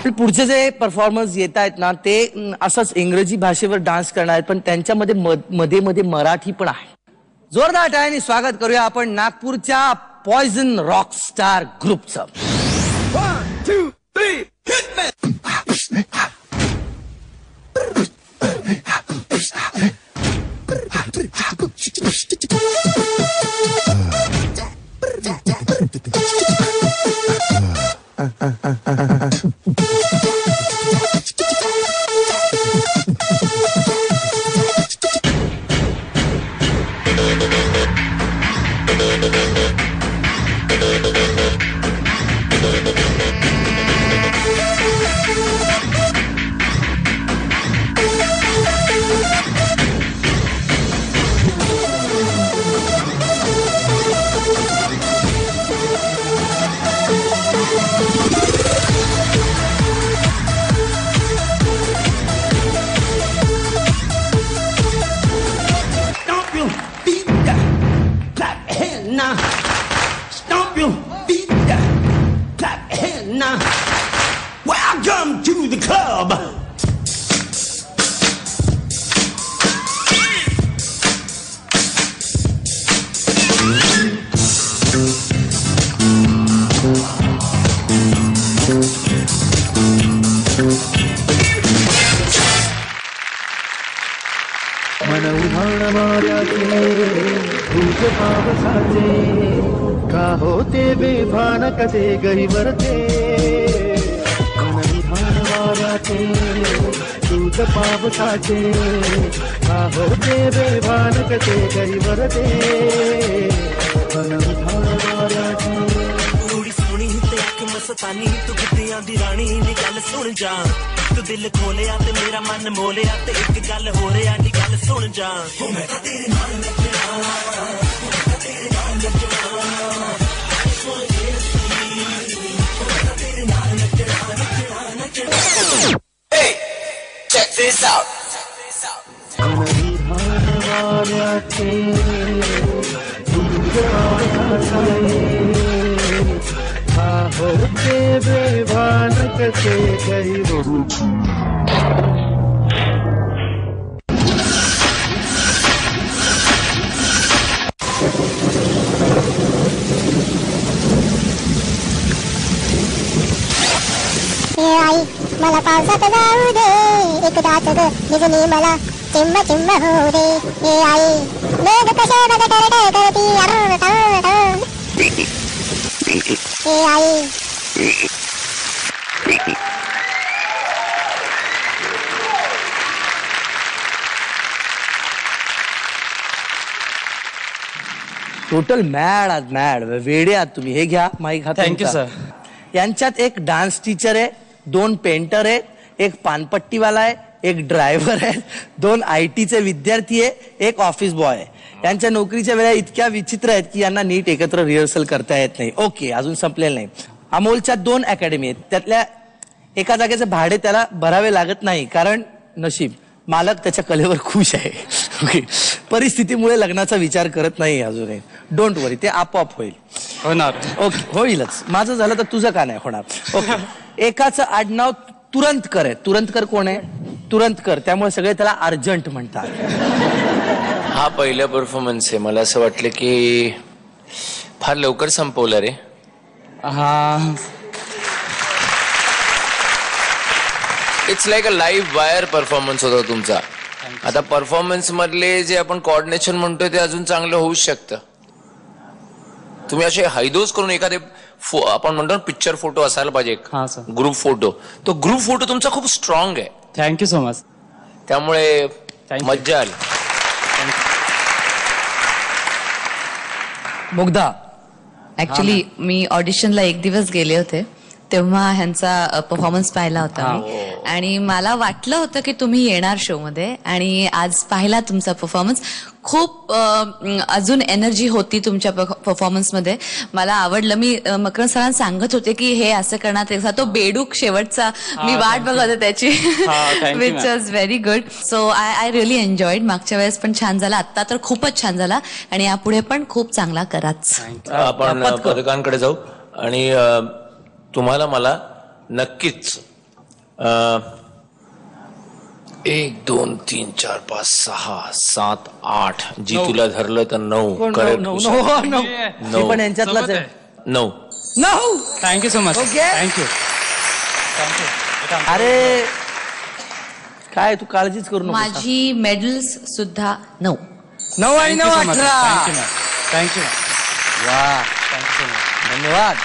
आपले पुढचे जे परफॉर्मन्स येत आहेत ना ते असंच इंग्रजी भाषेवर डान्स करणार आहेत, पण त्यांच्यामध्ये मध्ये मध्ये मराठी पण आहे. जोरदार टाळ्यांनी स्वागत करूया आपण नागपूरच्या पॉइझन रॉक स्टार ग्रुपचं. 1 2 3 hit me. Now, stomp your feet, clap hands now. Welcome to the club. मन उधाण माऱ्याचे भूत पावसाचे का होते बेभान कसे गहिवरते. मन उधाण माऱ्याचे भूत पावसाचे का होते बेभान कसे गहिवरते. मन उधाण माऱ्याचे थोड़ी सोनी ते अख मस्तानी तू किते आंदी रानी नी गल सुन जा. तू दिल खोलिया ते मेरा मन मोलिया ते एक गल हो रिया नी गल सुन जा. मैं तो तेरे नाल नचना, मैं तेरे नाल नचना, तेरे नाल नचना नचना. Hey, check this out. मन उधाण माऱ्याचे भूत पावसाचे का होते बेभान कसे गहिवरते. आई मला पावसात जाऊ दे एकदाच ग बिजली मला चिंब चिंब होऊ दे. हे आई मेघ कशा बघ करते करती हे आई. टोटल मॅड आहात, मॅड वेडे आहात तुम्ही. हे घ्या माईक हात. Thank you sir. यांच्यात एक डान्स टीचर आहे, 2 पेंटर आहेत, एक पानपट्टीवाला आहे, एक ड्रायव्हर आहे, 2 IT चे विद्यार्थी आहे, एक ऑफिस बॉय आहे. यांच्या नोकरीच्या वेळा इतक्या विचित्र आहेत की यांना नीट एकत्र रिहर्सल करता येत नाही. ओके, अजून संपलेलं नाही. अमोलच्या 2 अकॅडमी आहेत, त्यातल्या एका जागेचे भाडे त्याला भरावे लागत नाही कारण नशीब मालक त्याच्या कलेवर खुश आहे. ओके, परिस्थितीमुळे लग्नाचा विचार करत नाही अजूनही. डोंट वरी, ते आपोआप होईल. होणार. ओके, होईलच. माझं झालं तर तुझं का नाही होणार. ओके, एकाचं आडनाव तुरंतकर आहे. तुरंतकर कोण आहे? तुरंतकर, त्यामुळे सगळे त्याला अर्जंट म्हणतात. हा पहिला परफॉर्मन्स आहे. मला असं वाटलं की फार लवकर संपवलं रे. हा, it's like a live wire performance होता तुमचा. आता परफॉर्मन्स मधले जे आपण कोऑर्डिनेशन म्हणतोय ते अजून चांगलं होऊ शकतं. तुम्ही असे हैदोस करून एखादे आपण म्हणतो पिक्चर फोटो असायला पाहिजे, हा सर, ग्रुप फोटो. तो ग्रुप फोटो तुमचा खूप स्ट्रॉंग आहे. Thank you so much. त्यामुळे मज्जा आली. मुग्धा, ऍक्च्युली मी ऑडिशनला 1 दिवस गेले होते, तेव्हा ह्यांचा परफॉर्मन्स पाहिला होता मी. आणि मला वाटलं होतं की तुम्ही येणार शो मध्ये, आणि आज पाहिला तुमचा परफॉर्मन्स. खूप अजून एनर्जी होती तुमच्या परफॉर्मन्स मध्ये. मला आवडलं. मी मकरंद सरांना सांगत होते की हे असं करण्यात तो बेडूक शेवटचा मी वाट बघत होते त्याची, which was very good. So I really enjoyed. मागच्या वेळेस पण छान झाला, आता तर खूपच छान झाला, आणि यापुढे पण खूप चांगला कराच. आपण पदकांकडे जाऊ, आणि तुम्हाला मला नक्कीच 1 2 3 4 5 6 7 8 जी तुला धरलं तर 9 करेक्ट मी पण यांच्यातलाच आहे 9 9. Thank you so much Okay. Thank you अरे काय तू काळजीच करू नको. माझी मेडल्स सुद्धा 9. 9 आणि 9 18. थँक्यू वा धन्यवाद.